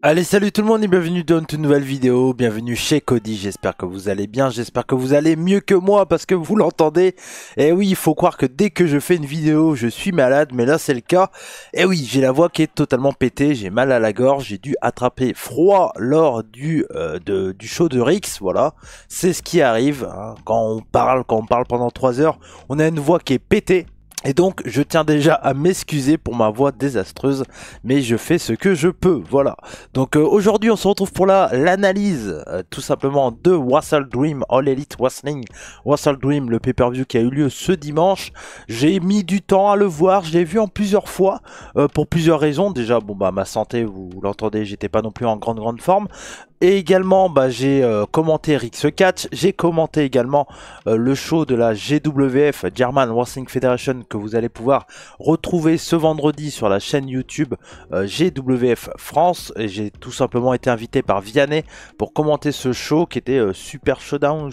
Allez, salut tout le monde et bienvenue dans une nouvelle vidéo, bienvenue chez Cody, j'espère que vous allez bien, j'espère que vous allez mieux que moi parce que vous l'entendez. Et oui, il faut croire que dès que je fais une vidéo, je suis malade, mais là c'est le cas. Et oui, j'ai la voix qui est totalement pétée, j'ai mal à la gorge, j'ai dû attraper froid lors du show de Rix, voilà. C'est ce qui arrive, hein. Quand on parle pendant 3 heures, on a une voix qui est pétée. Et donc, je tiens déjà à m'excuser pour ma voix désastreuse, mais je fais ce que je peux, voilà. Donc aujourd'hui, on se retrouve pour l'analyse, tout simplement, de Wrestle Dream All Elite Wrestling. Wrestle Dream, le pay-per-view qui a eu lieu ce dimanche. J'ai mis du temps à le voir, je l'ai vu en plusieurs fois, pour plusieurs raisons. Déjà, bon bah ma santé, vous l'entendez, j'étais pas non plus en grande forme. Et également, j'ai commenté Rix Catch, j'ai commenté également le show de la GWF, German Wrestling Federation, que vous allez pouvoir retrouver ce vendredi sur la chaîne YouTube GWF France. Et j'ai tout simplement été invité par Vianney pour commenter ce show qui était Super Showdown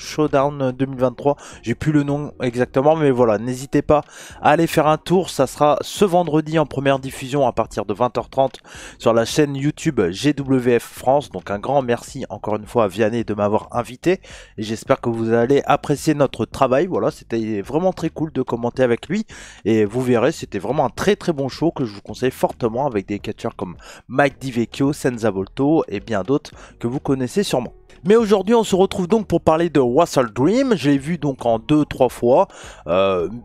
2023. J'ai plus le nom exactement, mais voilà, n'hésitez pas à aller faire un tour. Ça sera ce vendredi en première diffusion à partir de 20h30 sur la chaîne YouTube GWF France. Donc un grand merci encore une fois à Vianney de m'avoir invité et j'espère que vous allez apprécier notre travail. Voilà, c'était vraiment très cool de commenter avec lui et vous verrez, c'était vraiment un très bon show que je vous conseille fortement avec des catcheurs comme Mike DiVecchio, Senza Volto et bien d'autres que vous connaissez sûrement. Mais aujourd'hui, on se retrouve donc pour parler de Wrestle Dream. Je l'ai vu donc en 2-3 fois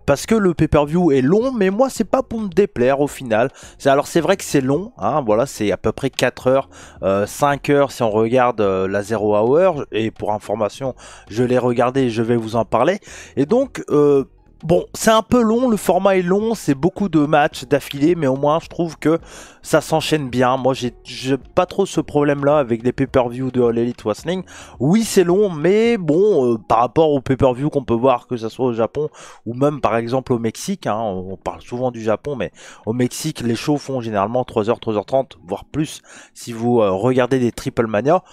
parce que le pay-per-view est long, mais moi, c'est pas pour me déplaire au final. Alors, c'est vrai que c'est long, hein, voilà, c'est à peu près 4 heures, 5 heures si on regarde la Zero Hour. Et pour information, je l'ai regardé et je vais vous en parler. Et donc, bon, c'est un peu long, le format est long, c'est beaucoup de matchs d'affilée, mais au moins je trouve que ça s'enchaîne bien. Moi, j'ai pas trop ce problème-là avec les pay-per-view de All Elite Wrestling. Oui, c'est long, mais bon, par rapport aux pay-per-view qu'on peut voir, que ce soit au Japon ou même par exemple au Mexique, hein, on parle souvent du Japon, mais au Mexique, les shows font généralement 3h, 3h30, voire plus, si vous regardez des Triple Mania.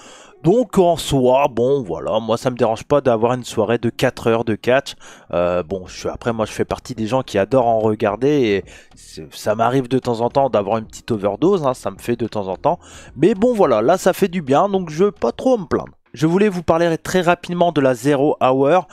Donc en soi, bon voilà, moi ça me dérange pas d'avoir une soirée de 4 heures de catch. Bon, après moi je fais partie des gens qui adorent en regarder et ça m'arrive de temps en temps d'avoir une petite overdose, hein, ça me fait de temps en temps. Mais bon voilà, là ça fait du bien, donc je veux pas trop me plaindre. Je voulais vous parler très rapidement de la Zero Hour.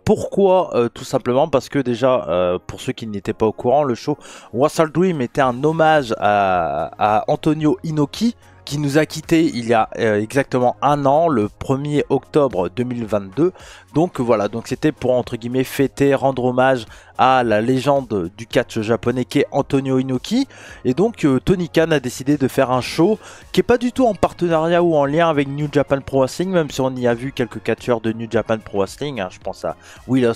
Pourquoi tout simplement parce que déjà, pour ceux qui n'étaient pas au courant, le show Wrestle Dream était un hommage à Antonio Inoki, qui nous a quitté il y a exactement un an, le 1er octobre 2022. Donc voilà, donc c'était pour entre guillemets fêter, rendre hommage à la légende du catch japonais qui est Antonio Inoki. Et donc Tony Khan a décidé de faire un show qui est pas du tout en partenariat ou en lien avec New Japan Pro Wrestling, même si on y a vu quelques catcheurs de New Japan Pro Wrestling, hein. Je pense à Will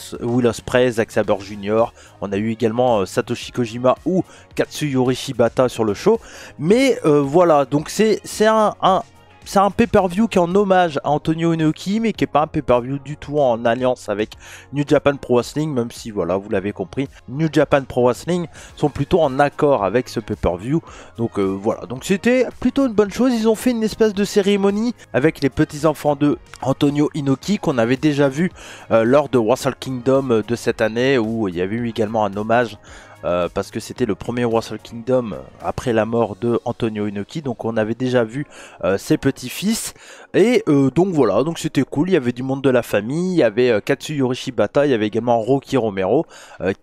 Ospreay, Zack Sabre Jr. On a eu également Satoshi Kojima ou Katsuyori Shibata sur le show. Mais voilà, donc c'est un pay-per-view qui est en hommage à Antonio Inoki, mais qui n'est pas un pay-per-view du tout en alliance avec New Japan Pro Wrestling, même si, voilà, vous l'avez compris, New Japan Pro Wrestling sont plutôt en accord avec ce pay-per-view. Donc voilà, donc c'était plutôt une bonne chose. Ils ont fait une espèce de cérémonie avec les petits-enfants de Antonio Inoki qu'on avait déjà vu lors de Wrestle Kingdom de cette année, où il y avait eu également un hommage parce que c'était le premier Wrestle Kingdom après la mort de Antonio Inoki, donc on avait déjà vu ses petits-fils, et donc voilà, donc c'était cool, il y avait du monde de la famille, il y avait Katsuyori Shibata, il y avait également Rocky Romero,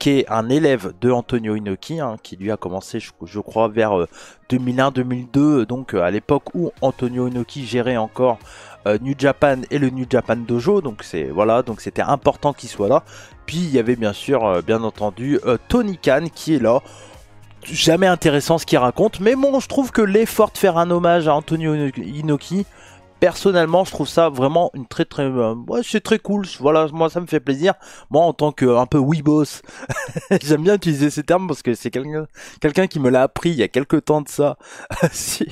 qui est un élève de Antonio Inoki, hein, qui lui a commencé je crois vers 2001-2002, donc à l'époque où Antonio Inoki gérait encore New Japan et le New Japan Dojo, donc c'est voilà, donc c'était important qu'il soit là. Puis il y avait bien sûr, bien entendu, Tony Khan qui est là. Jamais intéressant ce qu'il raconte, mais bon, je trouve que l'effort de faire un hommage à Antonio Inoki, personnellement, je trouve ça vraiment une ouais, c'est très cool. Voilà, moi ça me fait plaisir. Moi, en tant que un peu weebos, j'aime bien utiliser ces termes parce que c'est quelqu'un qui me l'a appris il y a quelques temps de ça si-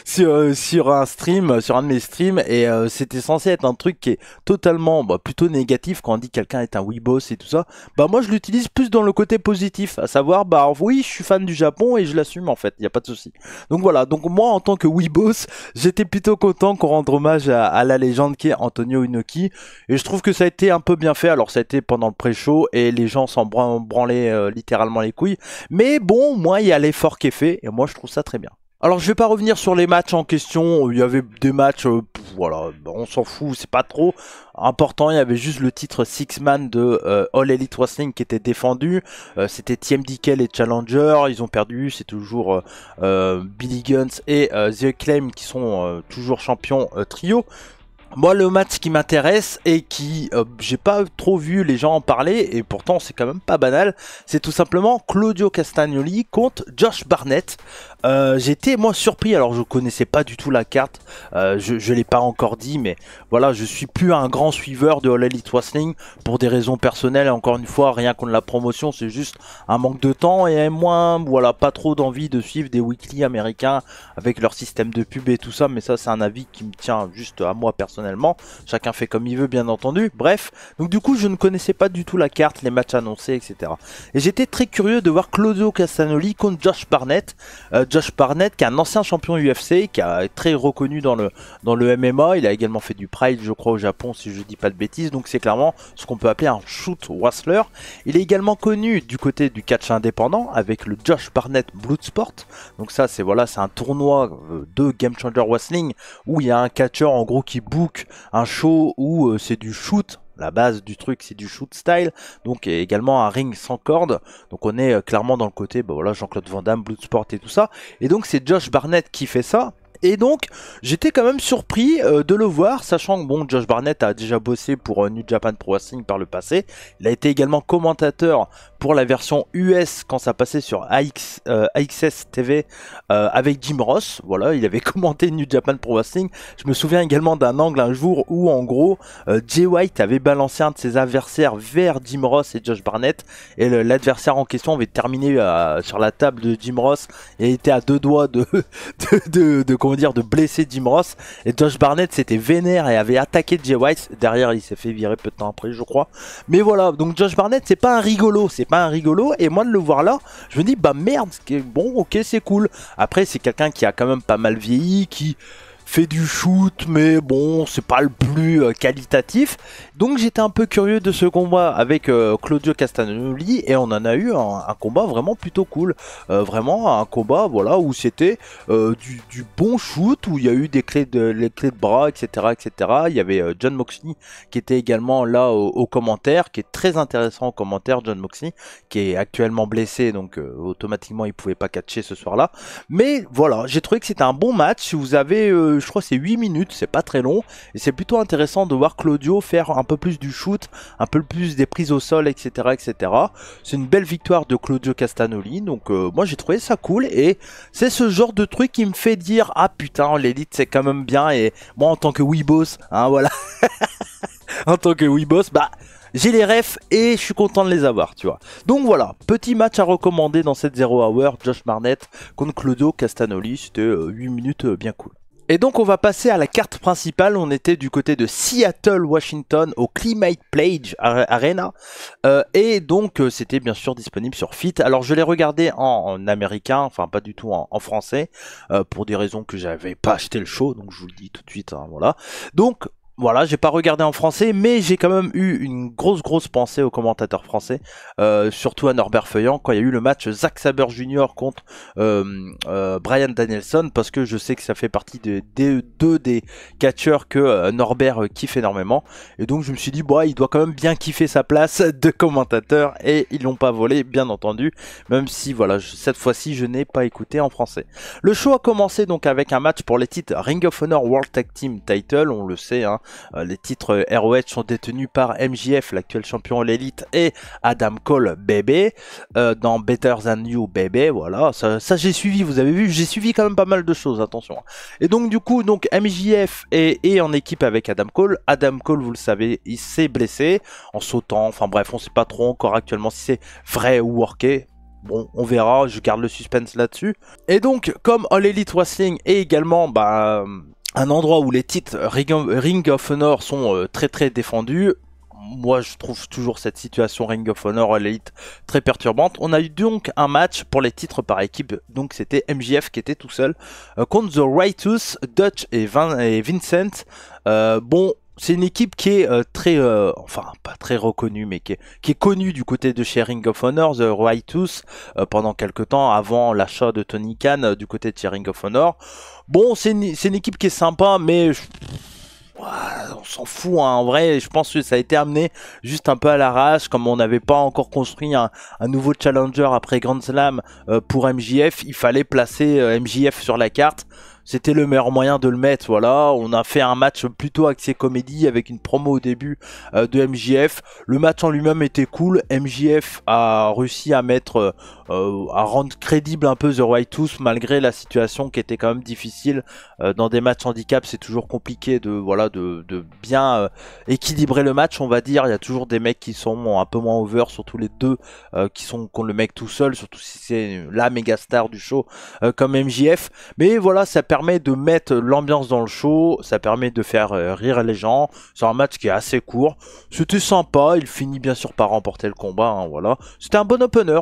sur un stream, sur un de mes streams, et c'était censé être un truc qui est totalement plutôt négatif quand on dit quelqu'un est un weebos et tout ça. Moi je l'utilise plus dans le côté positif, à savoir oui, je suis fan du Japon et je l'assume en fait, il y a pas de souci. Donc voilà, donc moi en tant que weebos, j'étais plutôt content qu'on rendre hommage à la légende qui est Antonio Inoki, et je trouve que ça a été un peu bien fait. Alors ça a été pendant le pré-show et les gens s'en branlaient littéralement les couilles, mais bon, moi il y a l'effort qui est fait et moi je trouve ça très bien. Alors je vais pas revenir sur les matchs en question, il y avait des matchs, voilà, on s'en fout, c'est pas trop important, il y avait juste le titre Six Man de All Elite Wrestling qui était défendu, c'était TMDK les Challenger, ils ont perdu, c'est toujours Billy Guns et The Acclaim qui sont toujours champions trio. Moi, le match qui m'intéresse et qui j'ai pas trop vu les gens en parler, et pourtant c'est quand même pas banal, c'est tout simplement Claudio Castagnoli contre Josh Barnett. J'ai été moi surpris, alors je connaissais pas du tout la carte, je l'ai pas encore dit, mais voilà, je suis plus un grand suiveur de All Elite Wrestling pour des raisons personnelles, encore une fois, rien contre la promotion, c'est juste un manque de temps et moins, voilà, pas trop d'envie de suivre des weekly américains avec leur système de pub et tout ça, mais ça c'est un avis qui me tient juste à moi personnellement, chacun fait comme il veut bien entendu, bref, donc du coup je ne connaissais pas du tout la carte, les matchs annoncés, etc. Et j'étais très curieux de voir Claudio Castagnoli contre Josh Barnett, Josh Barnett qui est un ancien champion UFC, qui est très reconnu dans le MMA, il a également fait du Pride je crois au Japon si je dis pas de bêtises, donc c'est clairement ce qu'on peut appeler un shoot wrestler. Il est également connu du côté du catch indépendant avec le Josh Barnett Bloodsport, donc ça c'est voilà, c'est un tournoi de Game Changer Wrestling où il y a un catcheur en gros qui book un show où c'est du shoot. La base du truc c'est du shoot style, donc également un ring sans corde, donc on est clairement dans le côté bah voilà, Jean-Claude Van Damme, Bloodsport et tout ça, et donc c'est Josh Barnett qui fait ça. Et donc j'étais quand même surpris de le voir, sachant que bon, Josh Barnett a déjà bossé pour New Japan Pro Wrestling par le passé, il a été également commentateur pour la version US quand ça passait sur AXS TV avec Jim Ross, voilà, il avait commenté New Japan Pro Wrestling. Je me souviens également d'un angle un jour où en gros Jay White avait balancé un de ses adversaires vers Jim Ross et Josh Barnett, et l'adversaire en question avait terminé sur la table de Jim Ross et était à deux doigts de blesser Jim Ross, et Josh Barnett s'était vénère et avait attaqué Jay White. Derrière il s'est fait virer peu de temps après je crois, mais voilà, donc Josh Barnett c'est pas un rigolo, et moi de le voir là je me dis bah merde, bon ok c'est cool. Après c'est quelqu'un qui a quand même pas mal vieilli, qui fait du shoot, mais bon, c'est pas le plus qualitatif. Donc j'étais un peu curieux de ce combat avec Claudio Castagnoli, et on en a eu un combat vraiment plutôt cool. Vraiment un combat voilà, où c'était du bon shoot, où il y a eu les clés de bras, etc. etc. Il y avait John Moxley qui était également là au commentaire, qui est très intéressant au commentaire, John Moxley, qui est actuellement blessé, donc automatiquement il pouvait pas catcher ce soir-là. Mais voilà, j'ai trouvé que c'était un bon match. Si vous avez je crois que c'est 8 minutes, c'est pas très long, et c'est plutôt intéressant de voir Claudio faire un peu plus du shoot, un peu plus des prises au sol, etc. etc. C'est une belle victoire de Claudio Castagnoli, donc moi j'ai trouvé ça cool, et c'est ce genre de truc qui me fait dire ah putain, l'élite c'est quand même bien, et moi en tant que Weeboss, hein voilà, en tant que Weeboss, bah j'ai les refs et je suis content de les avoir, tu vois. Donc voilà, petit match à recommander dans cette 0 Hour, Josh Barnett contre Claudio Castagnoli, c'était 8 minutes bien cool. Et donc on va passer à la carte principale. On était du côté de Seattle, Washington, au Climate Pledge Arena, et donc c'était bien sûr disponible sur Fit. Alors je l'ai regardé en américain, enfin pas du tout en français, pour des raisons que j'avais pas acheté le show, donc je vous le dis tout de suite, hein, voilà. Donc voilà, j'ai pas regardé en français, mais j'ai quand même eu une grosse pensée aux commentateurs français, surtout à Norbert Feuillant, quand il y a eu le match Zack Sabre Jr. contre Bryan Danielson, parce que je sais que ça fait partie des deux des catcheurs que Norbert kiffe énormément, et donc je me suis dit, bah, il doit quand même bien kiffer sa place de commentateur, et ils l'ont pas volé, bien entendu, même si, voilà, cette fois-ci, je n'ai pas écouté en français. Le show a commencé donc avec un match pour les titres Ring of Honor World Tag Team Title, on le sait, hein. Les titres ROH sont détenus par MJF, l'actuel champion de l'élite, et Adam Cole, bébé, dans Better Than You, bébé, voilà, ça j'ai suivi, vous avez vu, j'ai suivi quand même pas mal de choses, attention. Et donc du coup, donc MJF est en équipe avec Adam Cole, vous le savez, il s'est blessé, en sautant, enfin bref, on sait pas trop encore actuellement si c'est vrai ou worké. Bon, on verra, je garde le suspense là-dessus. Et donc, comme All Elite Wrestling est également, bah, un endroit où les titres Ring of Honor sont très défendus, moi je trouve toujours cette situation Ring of Honor All Elite très perturbante. On a eu donc un match pour les titres par équipe, donc c'était MJF qui était tout seul contre The Righteous, Dutch et Vincent. Bon, c'est une équipe qui est très, enfin pas très reconnue, mais qui est connue du côté de chez Ring of Honor, The Righteous, pendant quelques temps avant l'achat de Tony Khan du côté de chez Ring of Honor. Bon, c'est une équipe qui est sympa, mais on s'en fout, hein. En vrai, je pense que ça a été amené juste un peu à l'arrache, comme on n'avait pas encore construit un nouveau challenger après Grand Slam pour MJF, il fallait placer MJF sur la carte. C'était le meilleur moyen de le mettre, voilà. On a fait un match plutôt axé comédie avec une promo au début de MJF. Le match en lui-même était cool. MJF a réussi à mettre, à rendre crédible un peu The Righteous malgré la situation qui était quand même difficile. Dans des matchs handicap, c'est toujours compliqué de, voilà, de bien équilibrer le match, on va dire. Il y a toujours des mecs qui sont un peu moins over, surtout les deux qui ont le mec tout seul, surtout si c'est la méga star du show comme MJF. Mais voilà, ça permet de mettre l'ambiance dans le show, ça permet de faire rire les gens. C'est un match qui est assez court, c'était sympa, il finit bien sûr par remporter le combat, hein, voilà. C'était un bon opener,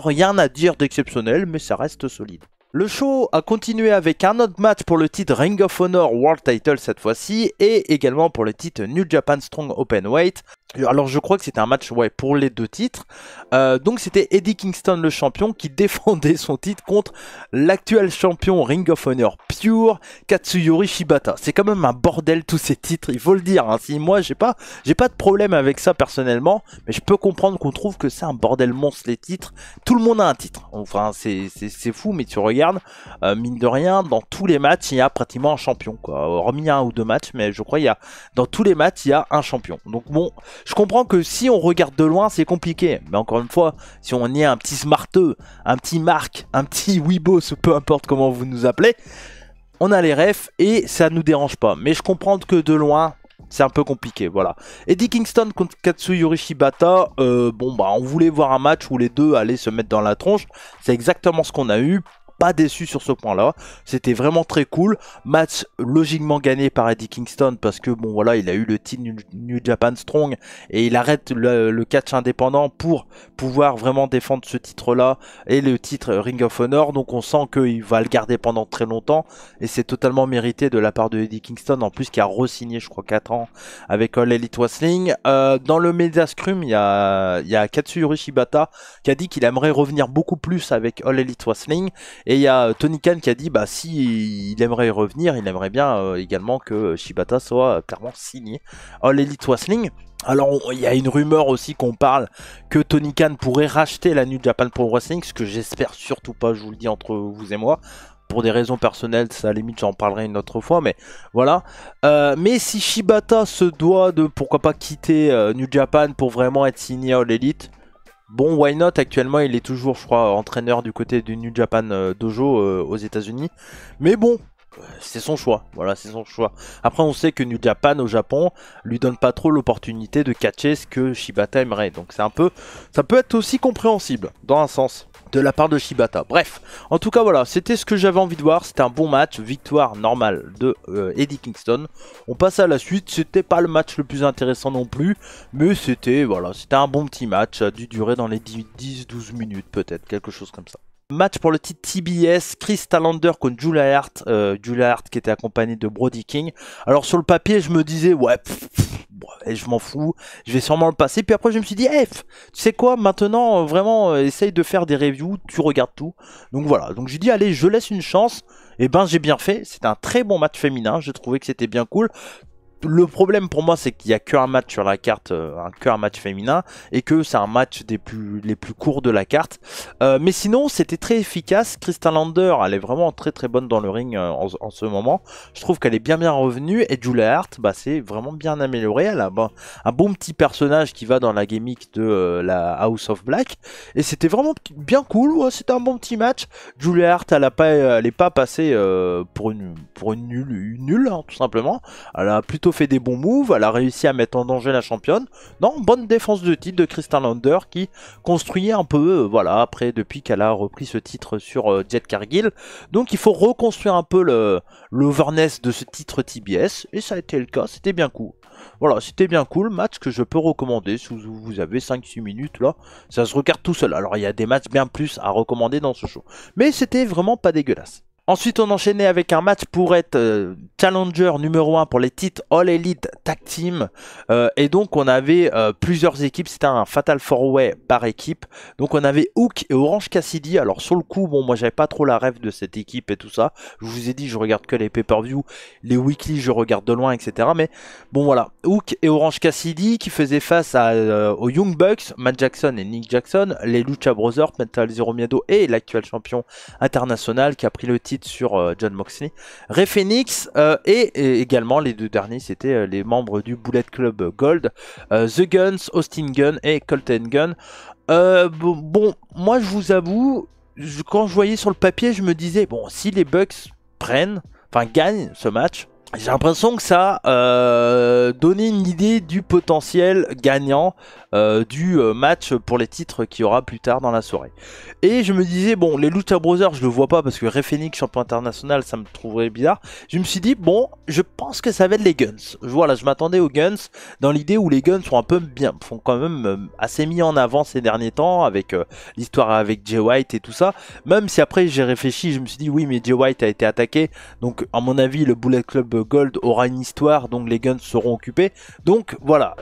rien à dire d'exceptionnel, mais ça reste solide. Le show a continué avec un autre match pour le titre Ring of Honor World Title cette fois-ci, et également pour le titre New Japan Strong Openweight. Alors je crois que c'était un match pour les deux titres. Donc c'était Eddie Kingston le champion qui défendait son titre contre l'actuel champion Ring of Honor Pure, Katsuyori Shibata. C'est quand même un bordel tous ces titres, il faut le dire, hein. Si moi j'ai pas de problème avec ça personnellement, mais je peux comprendre qu'on trouve que c'est un bordel monstre les titres. Tout le monde a un titre, enfin c'est fou, mais tu regardes, mine de rien, dans tous les matchs il y a pratiquement un champion, quoi. Hormis un ou deux matchs, mais je crois dans tous les matchs il y a un champion. Donc bon, je comprends que si on regarde de loin, c'est compliqué. Mais encore une fois, si on est un petit smarteux, un petit Marc, un petit Weebos, peu importe comment vous nous appelez, on a les refs et ça nous dérange pas. Mais je comprends que de loin, c'est un peu compliqué, voilà. Eddie Kingston contre Katsuyori Shibata, bon bah on voulait voir un match où les deux allaient se mettre dans la tronche. C'est exactement ce qu'on a eu. Pas déçu sur ce point là, c'était vraiment très cool. Match logiquement gagné par Eddie Kingston parce que bon voilà, il a eu le titre New Japan Strong et il arrête le catch indépendant pour pouvoir vraiment défendre ce titre là et le titre Ring of Honor. Donc on sent qu'il va le garder pendant très longtemps et c'est totalement mérité de la part de Eddie Kingston, en plus qui a re-signé je crois 4 ans avec All Elite Wrestling. Dans le Media Scrum, il y a Katsuyori Shibata qui a dit qu'il aimerait revenir beaucoup plus avec All Elite Wrestling. Et il y a Tony Khan qui a dit bah si il aimerait y revenir, il aimerait bien également que Shibata soit clairement signé All Elite Wrestling. Alors il y a une rumeur aussi qu'on parle que Tony Khan pourrait racheter la New Japan Pro Wrestling, ce que j'espère surtout pas, je vous le dis entre vous et moi. Pour des raisons personnelles, ça à la limite j'en parlerai une autre fois, mais voilà. Mais si Shibata se doit de pourquoi pas quitter New Japan pour vraiment être signé All Elite, bon, why not? Actuellement, il est toujours, je crois, entraîneur du côté du New Japan Dojo aux États-Unis. Mais bon, c'est son choix. Voilà, c'est son choix. Après, on sait que New Japan au Japon lui donne pas trop l'opportunité de catcher ce que Shibata aimerait. Donc, c'est un peu, ça peut être aussi compréhensible dans un sens de la part de Shibata. Bref, en tout cas voilà, c'était ce que j'avais envie de voir. C'était un bon match, victoire normale de Eddie Kingston. On passe à la suite. C'était pas le match le plus intéressant non plus, mais c'était voilà, c'était un bon petit match. Ça a dû durer dans les 10-12 minutes peut-être, quelque chose comme ça. Match pour le titre TBS, Chris Talander contre Julia Hart. Julia Hart qui était accompagnée de Brody King. Alors sur le papier, je me disais ouais, je m'en fous, je vais sûrement le passer. Puis après je me suis dit, tu sais quoi, maintenant vraiment essaye de faire des reviews, tu regardes tout. Donc voilà, donc j'ai dit allez, je laisse une chance. Et ben j'ai bien fait, c'était un très bon match féminin, j'ai trouvé que c'était bien cool. Le problème pour moi, c'est qu'il n'y a qu'un match sur la carte, qu'un match féminin, et que c'est un match les plus courts de la carte. Mais sinon, c'était très efficace. Crystal Lander, elle est vraiment très très bonne dans le ring en ce moment. Je trouve qu'elle est bien revenue. Et Julia Hart, bah, c'est vraiment bien amélioré. Elle a un bon petit personnage qui va dans la gimmick de la House of Black. Et c'était vraiment bien cool. Ouais, c'était un bon petit match. Julia Hart, elle n'est pas passée pour une nulle, hein, tout simplement. Elle a plutôt fait des bons moves, elle a réussi à mettre en danger la championne. Non, bonne défense de titre de Crystal Lander qui construit un peu, voilà, après depuis qu'elle a repris ce titre sur Jet Cargill. Donc il faut reconstruire un peu l'overness de ce titre TBS, et ça a été le cas, c'était bien cool. Voilà, c'était bien cool, match que je peux recommander si vous avez 5-6 minutes là, ça se regarde tout seul. Alors il y a des matchs bien plus à recommander dans ce show, mais c'était vraiment pas dégueulasse. Ensuite, on enchaînait avec un match pour être challenger numéro 1 pour les titres All Elite Tag Team. Et donc, on avait plusieurs équipes. C'était un Fatal 4-Way par équipe. Donc, on avait Hook et Orange Cassidy. Alors, sur le coup, bon, moi, j'avais pas trop la rêve de cette équipe et tout ça. Je vous ai dit, je regarde que les pay-per-view. Les weekly, je regarde de loin, etc. Mais bon, voilà. Hook et Orange Cassidy qui faisaient face aux Young Bucks, Matt Jackson et Nick Jackson, les Lucha Brothers, Metal Zero Miedo et l'actuel champion international qui a pris le titre sur John Moxley, Rey Fenix et également les deux derniers c'était les membres du Bullet Club Gold, The Guns, Austin Gunn et Colton Gunn. Bon, moi je vous avoue, quand je voyais sur le papier, je me disais bon, si les Bucks gagnent ce match, j'ai l'impression que ça donnait une idée du potentiel gagnant du match pour les titres qu'il y aura plus tard dans la soirée. Et je me disais, bon, les Lucha Brothers, je le vois pas parce que Rey Fenix, champion international, ça me trouverait bizarre. Je me suis dit, bon, je pense que ça va être les Guns. Voilà, je m'attendais aux Guns dans l'idée où les Guns sont un peu bien, font quand même assez mis en avant ces derniers temps avec l'histoire avec Jay White et tout ça. Même si après j'ai réfléchi, je me suis dit, oui, mais Jay White a été attaqué. Donc, à mon avis, le Bullet Club Gold aura une histoire, donc les Guns seront occupés. Donc, voilà,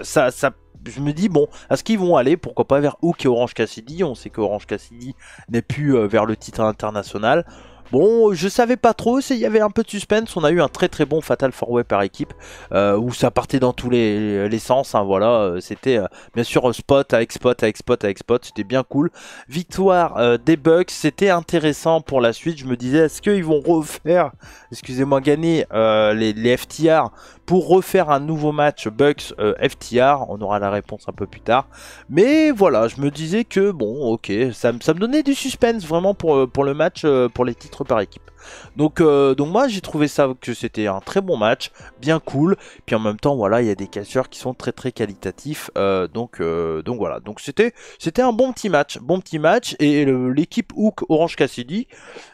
je me dis, bon, est-ce qu'ils vont aller, pourquoi pas, vers Hook et Orange Cassidy? On sait que Orange Cassidy n'est plus vers le titre international. Bon, je savais pas trop, il y avait un peu de suspense. On a eu un très très bon Fatal 4-Way par équipe, où ça partait dans tous les sens, hein, voilà. C'était bien sûr spot avec spot avec spot avec spot, c'était bien cool. Victoire des Bucks, c'était intéressant pour la suite. Je me disais, est-ce qu'ils vont refaire, excusez-moi, gagner les FTR pour refaire un nouveau match Bucks FTR? On aura la réponse un peu plus tard. Mais voilà, je me disais que bon, ok, ça me donnait du suspense vraiment pour le match, pour les titres par équipe. Donc moi j'ai trouvé ça que c'était un très bon match, bien cool. Puis en même temps voilà, il y a des catcheurs qui sont très très qualitatifs. Donc voilà, donc c'était un bon petit match. Et l'équipe Hook Orange Cassidy,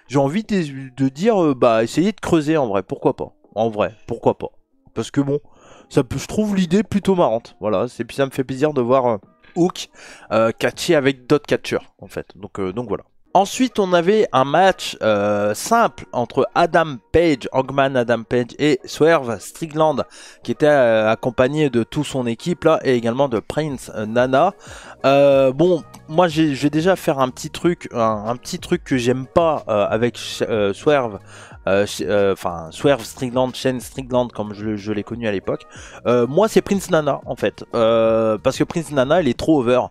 j'ai envie de dire bah essayez de creuser en vrai, pourquoi pas. En vrai, pourquoi pas. Parce que bon, je trouve l'idée plutôt marrante. Voilà, puis ça me fait plaisir de voir Hook catcher avec d'autres catcheurs en fait. Donc voilà. Ensuite, on avait un match simple entre Adam Page, Hangman Adam Page et Swerve Strickland, qui était accompagné de toute son équipe là, et également de Prince Nana. Bon, moi je vais déjà faire un petit truc que j'aime pas avec Swerve. Swerve Strickland, Shane Strickland comme je l'ai connu à l'époque. Moi c'est Prince Nana en fait, parce que Prince Nana il est trop over.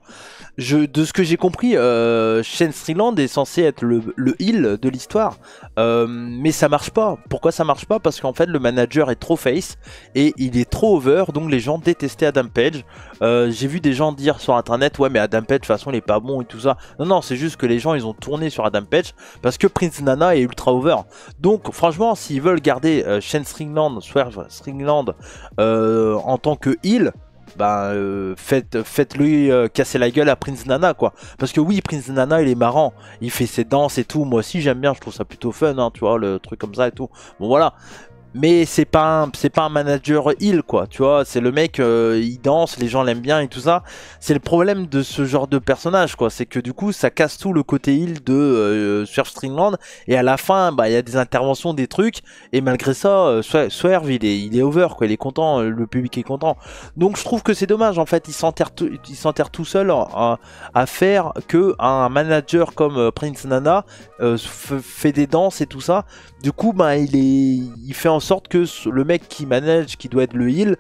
De ce que j'ai compris, Shane Strickland est censé être le heel de l'histoire, mais ça marche pas. Pourquoi ça marche pas? Parce qu'en fait le manager est trop face et il est trop over, donc les gens détestaient Adam Page. J'ai vu des gens dire sur internet, ouais mais Adam Page de toute façon il est pas bon et tout ça. Non, c'est juste que les gens ils ont tourné sur Adam Page parce que Prince Nana est ultra over. Donc franchement s'ils veulent garder Shane Strickland, Swerve Strickland en tant que heel, faites-lui casser la gueule à Prince Nana quoi. Parce que oui, Prince Nana il est marrant, il fait ses danses et tout, moi aussi j'aime bien, je trouve ça plutôt fun, hein, tu vois, le truc comme ça et tout. Bon voilà. Mais c'est pas un manager heel quoi, tu vois, c'est le mec, il danse, les gens l'aiment bien et tout ça. C'est le problème de ce genre de personnage quoi, c'est que du coup ça casse tout le côté heel de Swerve Strickland, et à la fin il y a des interventions, des trucs, et malgré ça Swerve il est over quoi, il est content, le public est content. Donc je trouve que c'est dommage en fait, il s'enterre tout seul à faire que un manager comme Prince Nana fait des danses et tout ça. Du coup il fait en sorte que le mec qui manage, qui doit être le heel,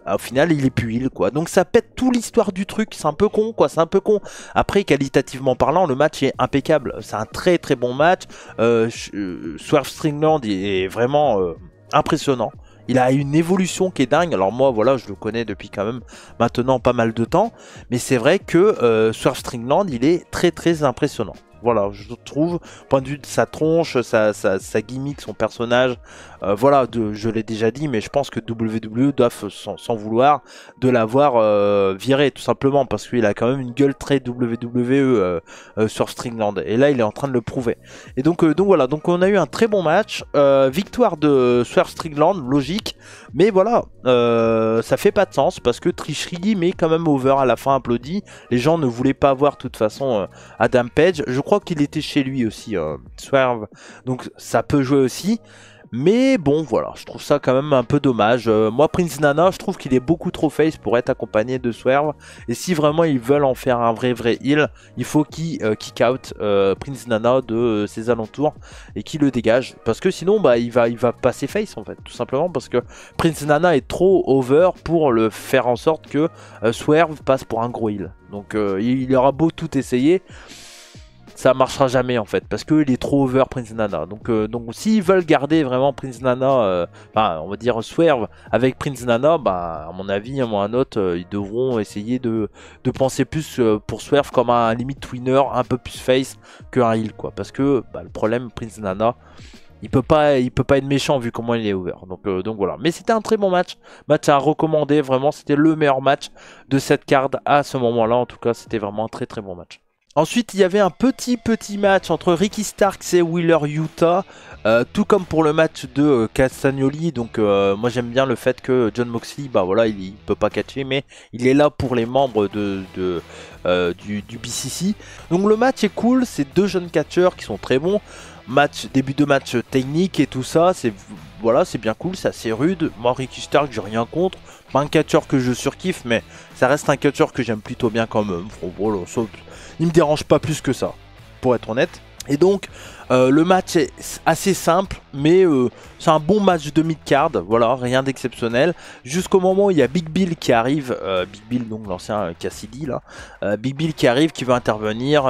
au final il est plus heel quoi. Donc ça pète tout l'histoire du truc, c'est un peu con quoi, c'est un peu con. Après qualitativement parlant le match est impeccable, c'est un très très bon match. Swerve Strickland est vraiment impressionnant. Il a une évolution qui est dingue. Alors moi voilà, je le connais depuis quand même maintenant pas mal de temps, mais c'est vrai que Swerve Strickland il est très très impressionnant. Voilà, je trouve, point de vue de sa tronche, sa gimmick, son personnage, voilà, je l'ai déjà dit, mais je pense que WWE doivent, sans vouloir, de l'avoir viré, tout simplement, parce qu'il a quand même une gueule très WWE sur Strickland, et là, il est en train de le prouver. Et donc voilà, donc on a eu un très bon match, victoire de Swerve Strickland, logique, mais voilà, ça fait pas de sens, parce que tricherie, mais quand même over à la fin applaudi, les gens ne voulaient pas voir, de toute façon, Adam Page. Je crois crois qu'il était chez lui aussi, Swerve. Donc ça peut jouer aussi. Mais bon, voilà, je trouve ça quand même un peu dommage. Moi, Prince Nana, je trouve qu'il est beaucoup trop face pour être accompagné de Swerve. Et si vraiment ils veulent en faire un vrai heal, il faut qu'ils kick out Prince Nana de ses alentours et qu'il le dégage. Parce que sinon, bah, il va passer face en fait, tout simplement parce que Prince Nana est trop over pour le faire en sorte que Swerve passe pour un gros heal. Donc il aura beau tout essayer, ça marchera jamais en fait parce qu'il est trop over Prince Nana. Donc s'ils veulent garder vraiment Prince Nana, on va dire Swerve avec Prince Nana, bah à mon avis, à un autre, ils devront essayer de penser plus pour Swerve comme un limite winner, un peu plus face qu'un heal quoi. Parce que bah, le problème Prince Nana, il peut pas être méchant vu comment il est over. Donc voilà. Mais c'était un très bon match. Match à recommander. Vraiment, c'était le meilleur match de cette card à ce moment-là. En tout cas, c'était vraiment un très très bon match. Ensuite, il y avait un petit match entre Ricky Starks et Wheeler Yuta, tout comme pour le match de Castagnoli. Donc, moi j'aime bien le fait que Jon Moxley, bah voilà, il peut pas catcher, mais il est là pour les membres du BCC. Donc le match est cool, c'est deux jeunes catcheurs qui sont très bons. Début de match technique et tout ça, c'est voilà, c'est bien cool, c'est assez rude. Moi, Ricky Starks, j'ai rien contre. Pas un catcheur que je surkiffe, mais ça reste un catcheur que j'aime plutôt bien quand même. Voilà, il me dérange pas plus que ça, pour être honnête. Et donc, le match est assez simple, mais c'est un bon match de mid-card, voilà, rien d'exceptionnel. Jusqu'au moment où il y a Big Bill qui arrive, Big Bill, donc l'ancien Cassidy, là. Big Bill qui arrive, qui veut intervenir,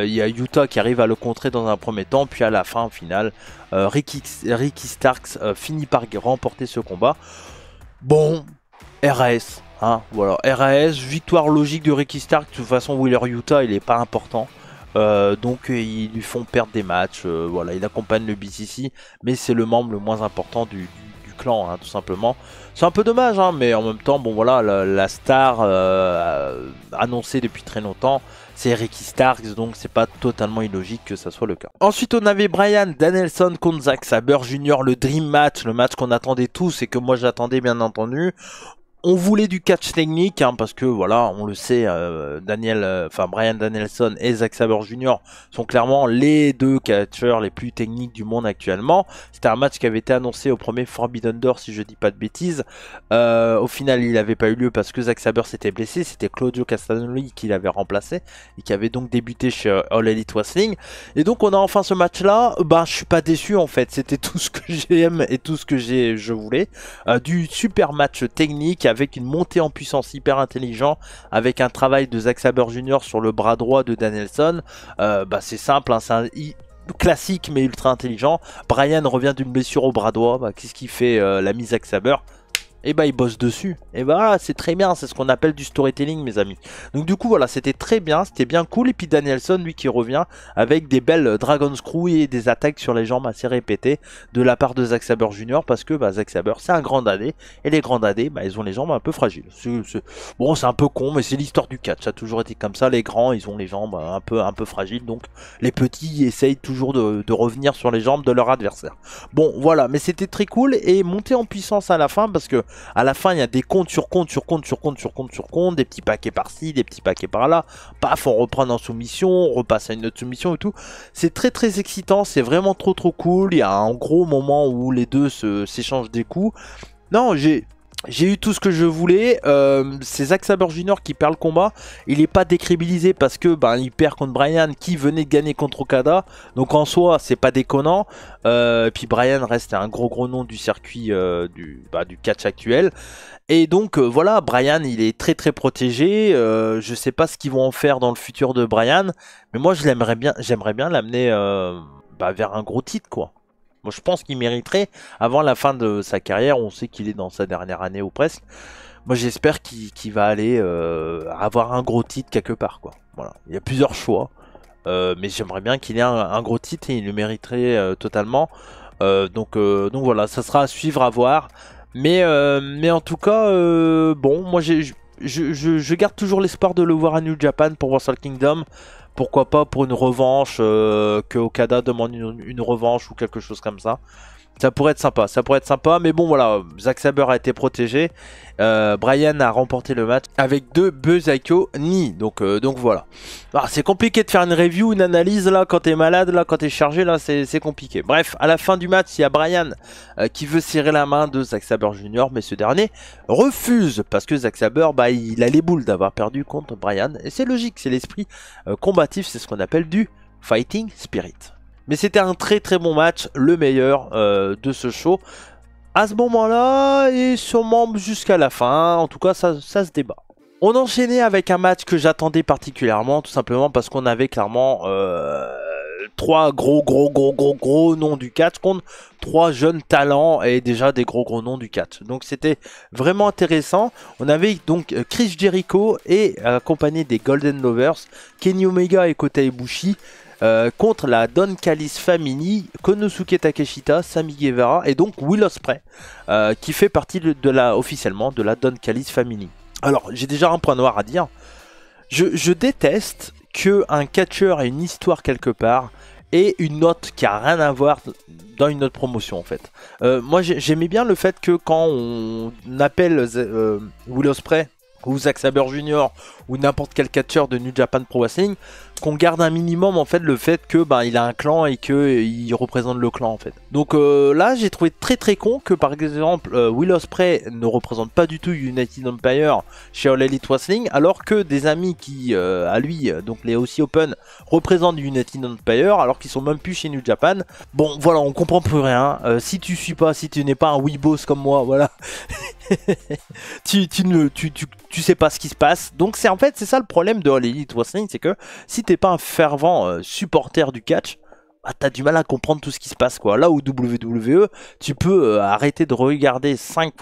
il y a Yuta qui arrive à le contrer dans un premier temps, puis à la fin, au final, Ricky Starks finit par remporter ce combat. Bon, RAS. Hein, voilà, RAS, victoire logique de Ricky Stark. De toute façon, Wheeler Yuta, il n'est pas important. Donc, ils lui font perdre des matchs. Voilà, il accompagne le BCC, mais c'est le membre le moins important du clan, hein, tout simplement. C'est un peu dommage, hein, mais en même temps, bon, voilà, la star annoncée depuis très longtemps, c'est Ricky Starks, donc c'est pas totalement illogique que ça soit le cas. Ensuite, on avait Bryan Danielson contre Zack Sabre Jr., le Dream Match, le match qu'on attendait tous et que moi j'attendais bien entendu. On voulait du catch technique, hein, parce que voilà, on le sait, Bryan Danielson et Zack Sabre Jr. sont clairement les deux catcheurs les plus techniques du monde actuellement. C'était un match qui avait été annoncé au premier Forbidden Door, si je dis pas de bêtises. Au final, il n'avait pas eu lieu parce que Zack Sabre s'était blessé. C'était Claudio Castagnoli qui l'avait remplacé et qui avait donc débuté chez All Elite Wrestling. Et donc, on a enfin ce match-là. Ben, je suis pas déçu en fait. C'était tout ce que j'aime et tout ce que je voulais. Du super match technique avec une montée en puissance hyper intelligent, avec un travail de Zack Sabre Jr. sur le bras droit de Danielson. C'est simple, hein, c'est un classique mais ultra intelligent. Bryan revient d'une blessure au bras droit, qu'est-ce qu'il fait l'ami Zack Sabre? Et bah il bosse dessus. Et bah c'est très bien, c'est ce qu'on appelle du storytelling mes amis. Donc du coup voilà, c'était très bien, c'était bien cool. Et puis Danielson lui qui revient avec des belles Dragon Screw et des attaques sur les jambes assez répétées de la part de Zack Sabre Jr. Parce que Zack Sabre c'est un grand dadé. Et les grands dadés ils ont les jambes un peu fragiles. Bon c'est un peu con mais c'est l'histoire du catch, ça a toujours été comme ça. Les grands ils ont les jambes un peu fragiles. Donc les petits essayent toujours de revenir sur les jambes de leur adversaire. Bon voilà, mais c'était très cool. Et monter en puissance à la fin parce que à la fin, il y a des comptes sur compte, des petits paquets par-ci, des petits paquets par-là. Paf, on reprend en soumission, on repasse à une autre soumission et tout. C'est très très excitant, c'est vraiment trop cool. Il y a un gros moment où les deux s'échangent des coups. Non, j'ai eu tout ce que je voulais. C'est Zack Sabre Jr. qui perd le combat. Il n'est pas décrédibilisé parce que il perd contre Bryan qui venait de gagner contre Okada. Donc en soi, c'est pas déconnant. Puis Bryan reste un gros nom du circuit du catch actuel. Et donc voilà, Bryan il est très protégé. Je sais pas ce qu'ils vont en faire dans le futur de Bryan, mais moi j'aimerais bien l'amener vers un gros titre quoi. Moi, je pense qu'il mériterait avant la fin de sa carrière. On sait qu'il est dans sa dernière année ou presque. Moi, j'espère qu'il va aller avoir un gros titre quelque part, quoi. Voilà. Il y a plusieurs choix, mais j'aimerais bien qu'il ait un gros titre et il le mériterait totalement. Donc voilà, ça sera à suivre, à voir. Mais en tout cas, bon, moi, je garde toujours l'espoir de le voir à New Japan pour Wrestle Kingdom. Pourquoi pas pour une revanche, que Okada demande une revanche ou quelque chose comme ça. Ça pourrait être sympa, mais bon voilà, Zack Sabre a été protégé, Bryan a remporté le match avec 2 Buzz-Aikyo Ni, donc voilà. C'est compliqué de faire une review, une analyse là, quand t'es malade, là, quand t'es chargé, là, c'est compliqué. Bref, à la fin du match, il y a Bryan qui veut serrer la main de Zack Sabre Jr., mais ce dernier refuse, parce que Zack Sabre, il a les boules d'avoir perdu contre Bryan, et c'est logique, c'est l'esprit combatif, c'est ce qu'on appelle du fighting spirit. Mais c'était un très très bon match, le meilleur de ce show. À ce moment-là, et sûrement jusqu'à la fin, en tout cas ça se débat. On enchaînait avec un match que j'attendais particulièrement, tout simplement parce qu'on avait clairement 3 gros noms du catch contre 3 jeunes talents et déjà des gros noms du catch. Donc c'était vraiment intéressant. On avait donc Chris Jericho et accompagné des Golden Lovers, Kenny Omega et Kota Ibushi. Contre la Don Callis Family, Konosuke Takeshita, Sammy Guevara et donc Will Ospreay qui fait partie officiellement de la Don Callis Family. Alors j'ai déjà un point noir à dire, je déteste qu'un catcheur ait une histoire quelque part et une note qui a rien à voir dans une autre promotion en fait. Moi j'aimais bien le fait que quand on appelle Will Ospreay ou Zack Sabre Jr. ou n'importe quel catcheur de New Japan Pro Wrestling, qu'on garde un minimum en fait le fait que il a un clan et que il représente le clan en fait. Donc là j'ai trouvé très très con que par exemple Will Ospreay ne représente pas du tout United Empire chez All Elite Wrestling, alors que des amis qui à lui, donc les aussi Open, représentent United Empire alors qu'ils sont même plus chez New Japan. Bon voilà, on comprend plus rien. Si tu suis pas, si tu n'es pas un weebos comme moi, voilà. tu sais pas ce qui se passe. Donc c'est en fait c'est ça le problème de All Elite Wrestling, c'est que si t'es pas un fervent supporter du catch, t'as du mal à comprendre tout ce qui se passe quoi. Là où WWE, tu peux arrêter de regarder 5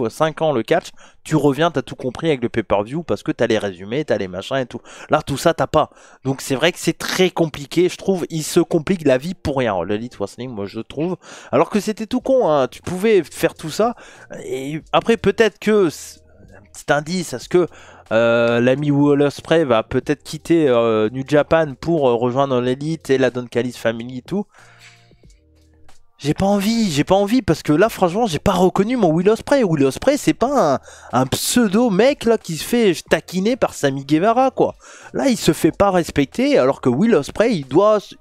ans le catch, tu reviens, t'as tout compris avec le pay-per-view parce que t'as les résumés, t'as les machins et tout. Là tout ça t'as pas. Donc c'est vrai que c'est très compliqué, je trouve, il se complique la vie pour rien, l'Elite Wrestling, moi je trouve. Alors que c'était tout con, hein. Tu pouvais faire tout ça, et après peut-être que, un petit indice, est-ce que l'ami Will Ospreay va peut-être quitter New Japan pour rejoindre l'Elite et la Don Callis Family et tout. J'ai pas envie parce que là franchement j'ai pas reconnu mon Will Ospreay. Will Ospreay c'est pas un pseudo mec là qui se fait taquiner par Sammy Guevara quoi. Là il se fait pas respecter alors que Will Ospreay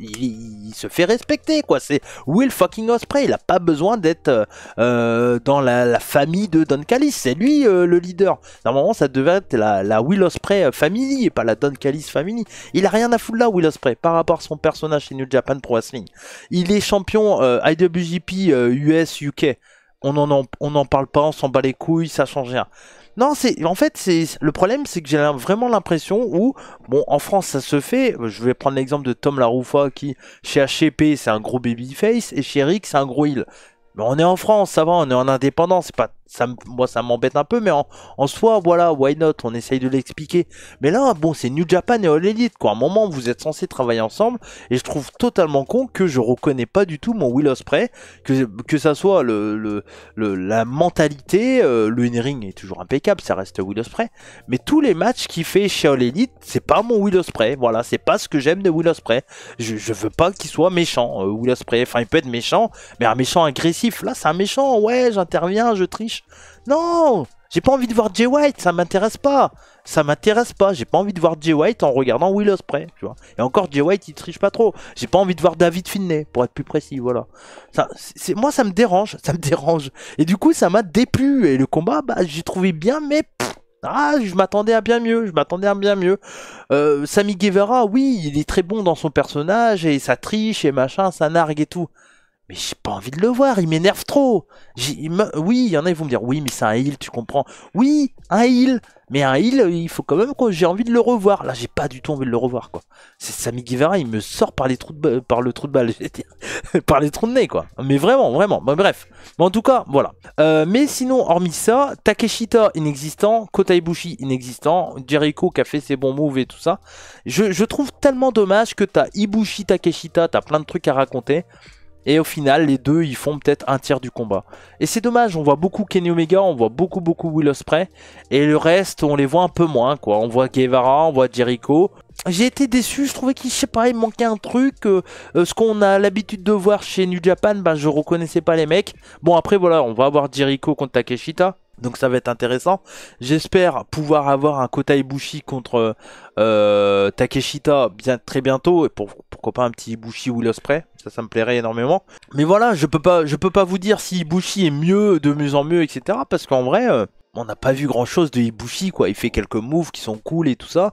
il se fait respecter quoi. C'est Will fucking Ospreay, il a pas besoin d'être dans la famille de Don Callis, c'est lui le leader. Normalement ça devait être la Will Ospreay Family et pas la Don Callis Family. Il a rien à foutre là Will Ospreay par rapport à son personnage chez New Japan Pro Wrestling. Il est champion IWGP US UK, on en parle pas, on s'en bat les couilles, ça change rien. Non, en fait le problème c'est que j'ai vraiment l'impression où bon en France ça se fait, je vais prendre l'exemple de Tom LaRufa qui chez HCP c'est un gros babyface et chez Rick c'est un gros heel. Mais on est en France, ça va, on est en indépendant, c'est pas moi ça m'embête un peu, mais en soi voilà, why not, on essaye de l'expliquer. Mais là bon c'est New Japan et All Elite quoi, à un moment vous êtes censés travailler ensemble et je trouve totalement con que je reconnais pas du tout mon Will Ospreay, que ça soit la mentalité, le in-ring est toujours impeccable, ça reste Will Ospreay, mais tous les matchs qu'il fait chez All Elite c'est pas mon Will Ospreay, voilà, c'est pas ce que j'aime de Will Ospreay. Je veux pas qu'il soit méchant Will Ospreay, enfin il peut être méchant mais un méchant agressif, là c'est un méchant, ouais j'interviens, je triche. Non, j'ai pas envie de voir Jay White, ça m'intéresse pas. J'ai pas envie de voir Jay White en regardant Will Ospreay, tu vois. Et encore Jay White, il triche pas trop. J'ai pas envie de voir David Finlay, pour être plus précis, voilà. Moi, ça me dérange. Et du coup, ça m'a déplu. Et le combat, j'ai trouvé bien, mais je m'attendais à bien mieux. Sammy Guevara, oui, il est très bon dans son personnage et ça triche et machin, ça nargue et tout. Mais j'ai pas envie de le voir, il m'énerve trop. Oui, il y en a, ils vont me dire, oui, mais c'est un heel, tu comprends. Oui, un heel, mais un heel, il faut quand même que j'ai envie de le revoir. Là, j'ai pas du tout envie de le revoir, quoi. C'est Sammy Guevara, il me sort par le trou de balle, par les trous de nez, quoi. Mais vraiment. Bon, bref. Mais en tout cas, voilà. Mais sinon, hormis ça, Takeshita inexistant, Kota Ibushi inexistant, Jericho qui a fait ses bons moves et tout ça. Je trouve tellement dommage que t'as Ibushi, Takeshita, t'as plein de trucs à raconter. Et au final, les deux, ils font peut-être un tiers du combat. Et c'est dommage, on voit beaucoup Kenny Omega, on voit beaucoup Will Ospreay. Et le reste, on les voit un peu moins, quoi. On voit Guevara, on voit Jericho. j'ai été déçu, je trouvais qu'il, je sais pas, il manquait un truc. Ce qu'on a l'habitude de voir chez New Japan, ben je reconnaissais pas les mecs. Bon après voilà, on va avoir Jericho contre Takeshita. Donc ça va être intéressant. J'espère pouvoir avoir un Kota Ibushi contre Takeshita très bientôt. Et pourquoi pas un petit Ibushi Will Ospreay. Ça me plairait énormément. Mais voilà, je peux pas vous dire si Ibushi est mieux, de mieux en mieux, etc. Parce qu'en vrai, on n'a pas vu grand chose de Ibushi, quoi. Il fait quelques moves qui sont cool et tout ça.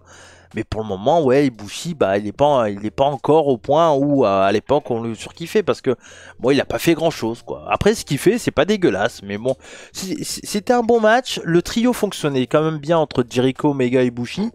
Mais pour le moment, ouais, Ibushi, bah, il est pas encore au point où à l'époque on le surkiffait parce que bon, il a pas fait grand chose, quoi. Après, ce qu'il fait, c'est pas dégueulasse, mais bon, c'était un bon match. Le trio fonctionnait quand même bien entre Jericho, Omega et Ibushi.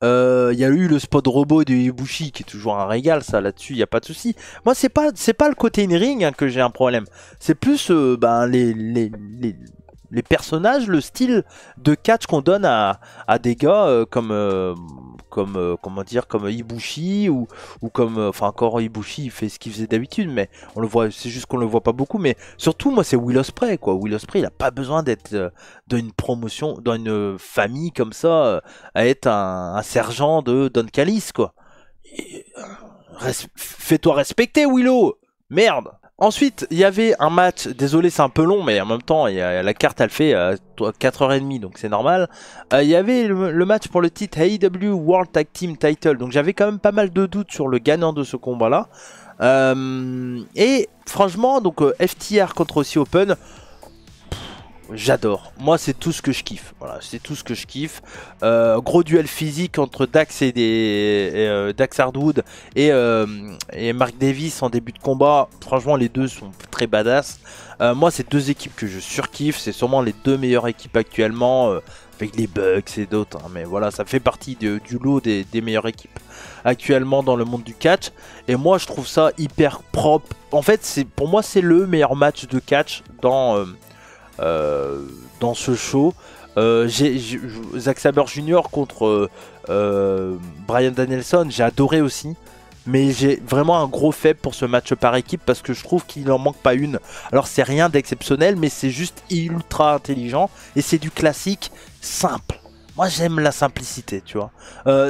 Il y a eu le spot robot de Ibushi qui est toujours un régal, ça là-dessus, il y a pas de souci. Moi, c'est pas le côté in-ring hein, que j'ai un problème. C'est plus ben, les personnages, le style de catch qu'on donne à des gars comment dire, comme Ibushi ou comme enfin encore Ibushi il fait ce qu'il faisait d'habitude, mais on le voit, c'est juste qu'on le voit pas beaucoup. Mais surtout moi c'est Will Ospreay, quoi. Will Ospreay il a pas besoin d'être dans une promotion, dans une famille comme ça, à être un sergent de Don Callis, quoi. Fais-toi respecter, Willow. Merde. Ensuite, il y avait un match, désolé c'est un peu long, mais en même temps, la carte elle fait 4h30, donc c'est normal. Il y avait le match pour le titre AEW World Tag Team Title, donc j'avais quand même pas mal de doutes sur le gagnant de ce combat-là. Et franchement, donc FTR contre aussi Open, j'adore. Moi, c'est tout ce que je kiffe. Voilà, c'est tout ce que je kiffe. Gros duel physique entre Dax et Dax Hardwood et Mark Davis en début de combat. Franchement, les deux sont très badass. Moi, c'est deux équipes que je surkiffe. C'est sûrement les deux meilleures équipes actuellement, avec les Bucks et d'autres. Hein. Mais voilà, ça fait partie du lot des meilleures équipes actuellement dans le monde du catch. Et moi, je trouve ça hyper propre. En fait, pour moi, c'est le meilleur match de catch dans ce show. Zack Sabre Jr. contre Bryan Danielson, j'ai adoré aussi. Mais j'ai vraiment un gros faible pour ce match par équipe parce que je trouve qu'il n'en manque pas une. Alors c'est rien d'exceptionnel, mais c'est juste ultra intelligent et c'est du classique simple. Moi j'aime la simplicité, tu vois.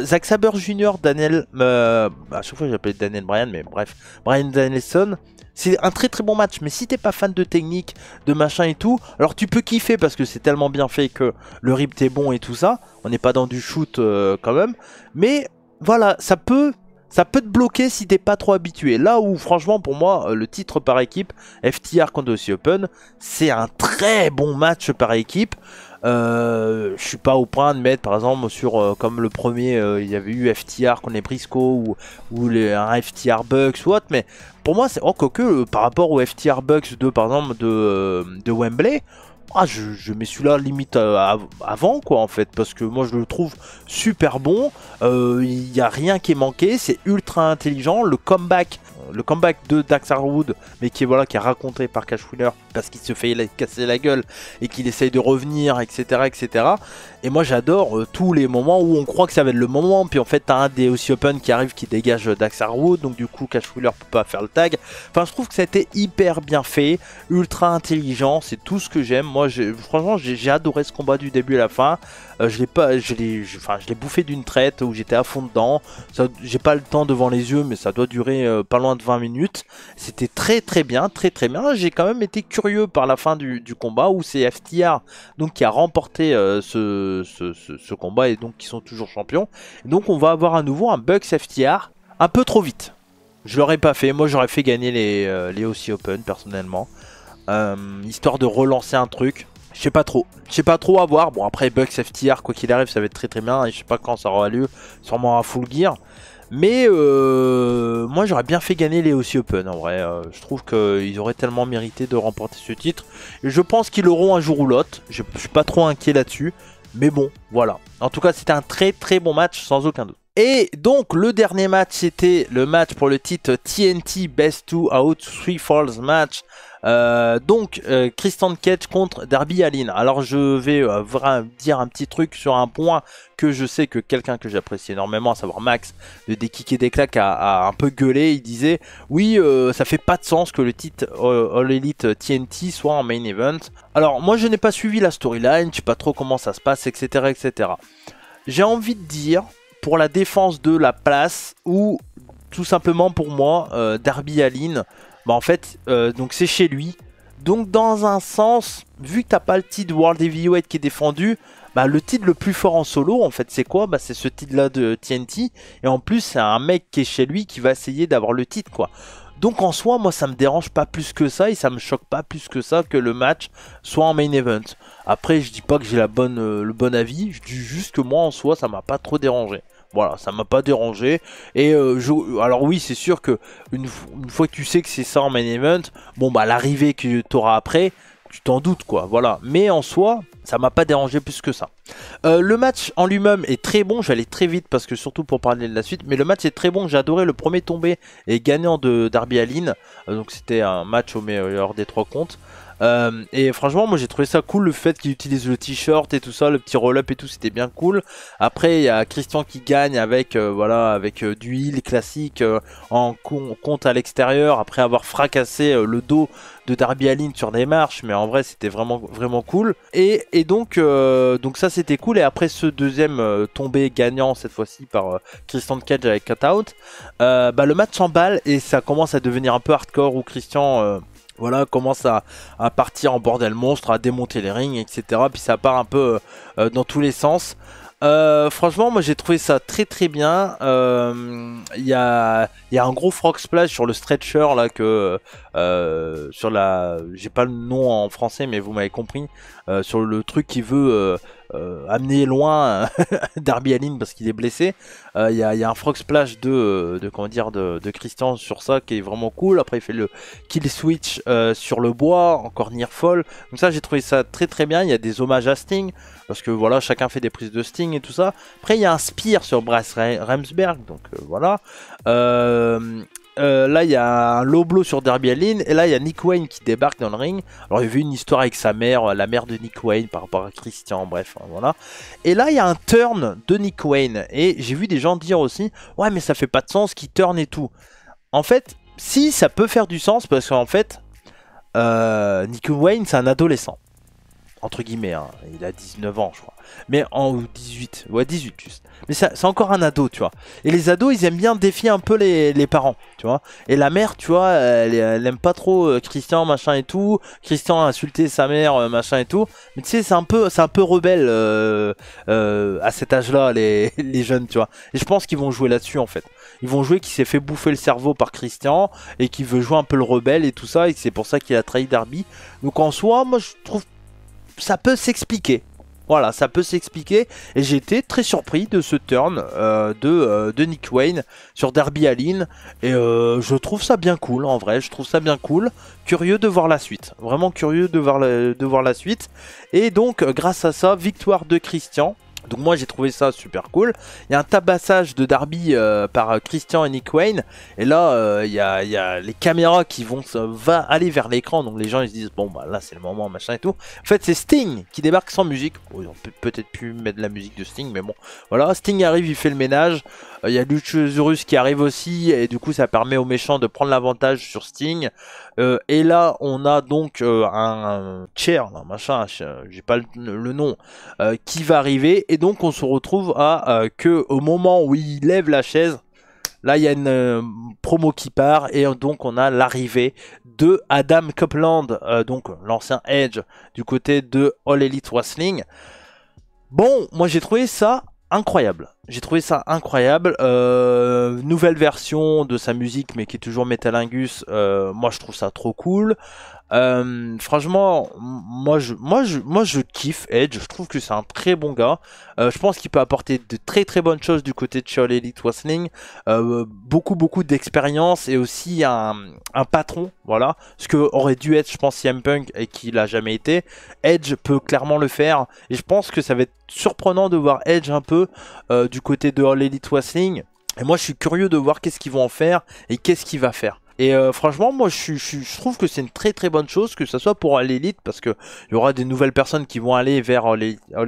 Zack Sabre Jr., Daniel, à chaque fois j'appelle Daniel Bryan, mais bref, Bryan Danielson. C'est un très très bon match, mais si t'es pas fan de technique, de machin et tout, alors tu peux kiffer parce que c'est tellement bien fait que le rythme est bon et tout ça. On n'est pas dans du shoot quand même, mais voilà, ça peut te bloquer si t'es pas trop habitué. Là où franchement pour moi, le titre par équipe, FTR contre aussi Open, c'est un très bon match par équipe. Je suis pas au point de mettre par exemple sur comme le premier il y avait eu FTR contre les Briscoe ou un FTR Bucks ou autre, mais pour moi c'est quoique par rapport au FTR Bucks de par exemple de Wembley, je mets celui-là limite avant quoi en fait, parce que moi je le trouve super bon. Il n'y a rien qui est manqué, c'est ultra intelligent. Le comeback de Dax Harwood, mais qui est raconté par Cash Wheeler parce qu'il se fait casser la gueule et qu'il essaye de revenir, etc. Et moi j'adore tous les moments où on croit que ça va être le moment, puis en fait t'as un des aussi Open qui arrive qui dégage Dax Harwood, donc du coup Cash Wheeler peut pas faire le tag. Enfin je trouve que ça a été hyper bien fait, ultra intelligent, c'est tout ce que j'aime. Moi franchement j'ai adoré ce combat du début à la fin. Je l'ai bouffé d'une traite où j'étais à fond dedans. J'ai pas le temps devant les yeux, mais ça doit durer pas loin de 20 minutes. C'était très bien. J'ai quand même été curieux par la fin du combat où c'est FTR donc qui a remporté ce combat et donc qui sont toujours champions. Et donc on va avoir à nouveau un Bucks FTR un peu trop vite. Je l'aurais pas fait. Moi j'aurais fait gagner les OC Open personnellement, histoire de relancer un truc. Je sais pas trop à voir. Bon après Bucks FTR quoi qu'il arrive ça va être très bien. Et je sais pas quand ça aura lieu. Sûrement à Full Gear. Mais moi j'aurais bien fait gagner les OC Open en vrai. Je trouve qu'ils auraient tellement mérité de remporter ce titre. Et je pense qu'ils l'auront un jour ou l'autre. Je suis pas trop inquiet là-dessus. Mais bon voilà. En tout cas c'était un très bon match sans aucun doute. Et donc le dernier match c'était le match pour le titre TNT Best 2 Out 3 Falls match. Christian Cage contre Darby Allin. Alors je vais dire un petit truc sur un point que je sais que quelqu'un que j'apprécie énormément, à savoir Max de Des Kicks et des Claques, a un peu gueulé. Il disait oui ça fait pas de sens que le titre All Elite TNT soit en main event. Alors moi je n'ai pas suivi la storyline, je sais pas trop comment ça se passe, etc. J'ai envie de dire pour la défense de la place ou tout simplement pour moi, Darby Allin, bah en fait, donc c'est chez lui. Donc dans un sens, vu que t'as pas le titre World Heavyweight qui est défendu, bah le titre le plus fort en solo, en fait c'est quoi? Bah c'est ce titre là de TNT. Et en plus c'est un mec qui est chez lui qui va essayer d'avoir le titre quoi. Donc en soi, moi ça me dérange pas plus que ça et ça me choque pas plus que ça que le match soit en main event. Après je dis pas que j'ai le bon avis, je dis juste que moi en soi ça m'a pas trop dérangé. Voilà, ça m'a pas dérangé. Et alors oui, c'est sûr que une fois que tu sais que c'est ça en main event, bon bah l'arrivée que tu auras après, tu t'en doutes quoi, voilà. Mais en soi, ça m'a pas dérangé plus que ça. Le match en lui-même est très bon, j'allais très vite parce que surtout pour parler de la suite, mais le match est très bon, j'ai adoré le premier tombé et gagnant de Darby Allin, donc c'était un match au meilleur des 3 comptes. Et franchement moi j'ai trouvé ça cool, le fait qu'il utilise le t-shirt et tout ça, le petit roll-up et tout, c'était bien cool. Après il y a Christian qui gagne avec voilà, avec du heal classique en compte à l'extérieur après avoir fracassé le dos de Darby Allin sur des marches, mais en vrai c'était vraiment cool. Et donc ça c'était cool. Et après ce deuxième tombé gagnant cette fois-ci par Christian Cage avec cut out, bah le match s'emballe et ça commence à devenir un peu hardcore où Christian voilà, commence à partir en bordel monstre, à démonter les rings, etc. Puis ça part un peu dans tous les sens. Franchement, moi j'ai trouvé ça très bien. Il y a un gros frog splash sur le stretcher là que sur la, j'ai pas le nom en français, mais vous m'avez compris. Sur le truc qui veut amener loin Darby Allin parce qu'il est blessé. Il y a un frog splash comment dire de Christian sur ça qui est vraiment cool. Après il fait le kill switch sur le bois, encore near fall. Donc ça j'ai trouvé ça très bien. Il y a des hommages à Sting parce que voilà, chacun fait des prises de Sting et tout ça. Après il y a un spear sur Bryce Remsburg, donc voilà. Là il y a un low blow sur Darby Allin et là il y a Nick Wayne qui débarque dans le ring. Alors il y avait une histoire avec sa mère, la mère de Nick Wayne par rapport à Christian, bref voilà. Et là il y a un turn de Nick Wayne et j'ai vu des gens dire aussi ouais mais ça fait pas de sens qu'il turn et tout. En fait si, ça peut faire du sens parce qu'en fait Nick Wayne c'est un adolescent entre guillemets hein. Il a 19 ans je crois, mais en 18, ouais 18 juste. Mais c'est encore un ado, tu vois. Et les ados, ils aiment bien défier un peu les parents, tu vois. Et la mère, tu vois, elle aime pas trop Christian, machin et tout. Christian a insulté sa mère, machin et tout. Mais tu sais, c'est un peu rebelle à cet âge-là, les jeunes, tu vois. Et je pense qu'ils vont jouer là-dessus, en fait. Ils vont jouer qu'il s'est fait bouffer le cerveau par Christian et qu'il veut jouer un peu le rebelle et tout ça. Et c'est pour ça qu'il a trahi Darby. Donc en soi, moi, je trouve ça peut s'expliquer. Voilà, ça peut s'expliquer et j'ai été très surpris de ce turn de Nick Wayne sur Darby Allin et je trouve ça bien cool en vrai, je trouve ça bien cool, curieux de voir la suite, vraiment curieux de voir la suite et donc grâce à ça, victoire de Christian. Donc moi j'ai trouvé ça super cool. Il y a un tabassage de Darby par Christian et Nick Wayne. Et là il y a les caméras qui vont aller vers l'écran. Donc les gens ils se disent bon bah là c'est le moment machin et tout. En fait c'est Sting qui débarque sans musique. Oh, ils ont peut-être pu mettre de la musique de Sting mais bon. Voilà, Sting arrive, il fait le ménage. Il y a Luchasaurus qui arrive aussi. Et du coup ça permet aux méchants de prendre l'avantage sur Sting. Et là on a donc un chair, machin, j'ai pas le nom, qui va arriver. Et donc on se retrouve à que au moment où il lève la chaise, là il y a une promo qui part et donc on a l'arrivée de Adam Copeland, donc l'ancien Edge du côté de All Elite Wrestling. Bon, moi j'ai trouvé ça incroyable. J'ai trouvé ça incroyable. Nouvelle version de sa musique, mais qui est toujours Metalingus. Moi, je trouve ça trop cool. Franchement, moi je kiffe Edge. Je trouve que c'est un très bon gars. Je pense qu'il peut apporter de très bonnes choses du côté de All Elite Wrestling. Beaucoup d'expérience et aussi un patron. Voilà. Ce que aurait dû être, je pense, CM Punk et qu'il a jamais été. Edge peut clairement le faire. Et je pense que ça va être surprenant de voir Edge un peu du côté de All Elite Wrestling. Et moi, je suis curieux de voir qu'est-ce qu'ils vont en faire et qu'est-ce qu'il va faire. Et franchement, moi, je trouve que c'est une très bonne chose, que ce soit pour All Elite, parce que il y aura des nouvelles personnes qui vont aller vers All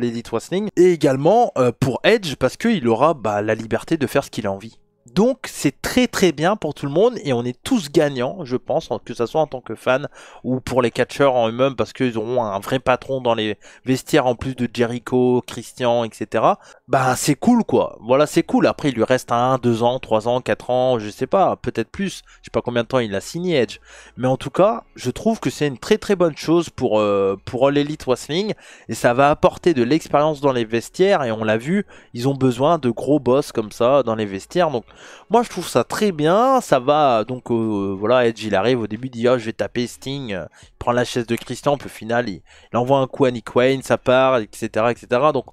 Elite Wrestling, et également pour Edge, parce qu'il aura la liberté de faire ce qu'il a envie. Donc c'est très très bien pour tout le monde et on est tous gagnants, je pense, que ce soit en tant que fan ou pour les catcheurs en eux-mêmes, parce qu'ils auront un vrai patron dans les vestiaires en plus de Jericho, Christian, etc. Bah c'est cool quoi, voilà c'est cool. Après il lui reste 1, 2 ans, 3 ans, 4 ans, je sais pas, peut-être plus, je sais pas combien de temps il a signé Edge. Mais en tout cas, je trouve que c'est une très très bonne chose pour All Elite Wrestling et ça va apporter de l'expérience dans les vestiaires et on l'a vu, ils ont besoin de gros boss comme ça dans les vestiaires. Donc moi je trouve ça très bien, ça va donc voilà, Edge il arrive au début, il dit oh, je vais taper Sting, il prend la chaise de Christian, puis au final il envoie un coup à Nick Wayne, ça part, etc. etc. Donc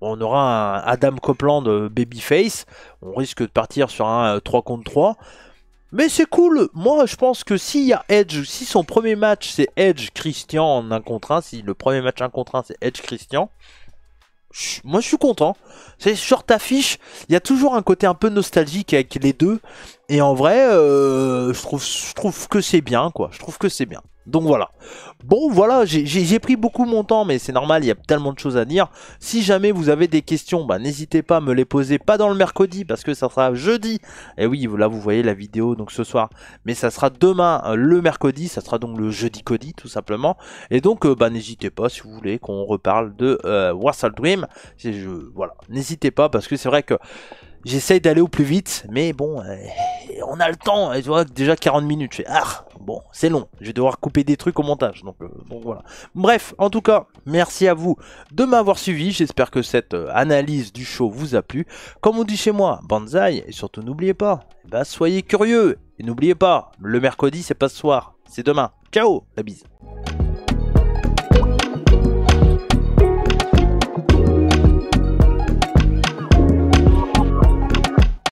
on aura un Adam Copeland babyface, on risque de partir sur un 3 contre 3. Mais c'est cool, moi je pense que s'il y a Edge, si son premier match c'est Edge Christian en 1 contre 1, si le premier match 1 contre 1 c'est Edge Christian, moi je suis content. C'est sur ta fiche, il y a toujours un côté un peu nostalgique avec les deux. Et en vrai, je trouve que c'est bien, quoi. Je trouve que c'est bien. Donc voilà. Bon, voilà, j'ai pris beaucoup mon temps, mais c'est normal, il y a tellement de choses à dire. Si jamais vous avez des questions, bah, n'hésitez pas à me les poser. Pas dans le mercredi, parce que ça sera jeudi. Et oui, là, vous voyez la vidéo, donc ce soir. Mais ça sera demain, le mercredi. Ça sera donc le jeudi Cody, tout simplement. Et donc, bah, n'hésitez pas, si vous voulez, qu'on reparle de Wrestle Dream. Voilà, n'hésitez pas, parce que c'est vrai que j'essaye d'aller au plus vite, mais bon, on a le temps, tu vois, déjà 40 minutes, je fais, ah, bon, c'est long, je vais devoir couper des trucs au montage, donc voilà. Bref, en tout cas, merci à vous de m'avoir suivi, j'espère que cette analyse du show vous a plu. Comme on dit chez moi, banzai, et surtout n'oubliez pas, bah, soyez curieux, et n'oubliez pas, le mercredi c'est pas ce soir, c'est demain. Ciao, la bise.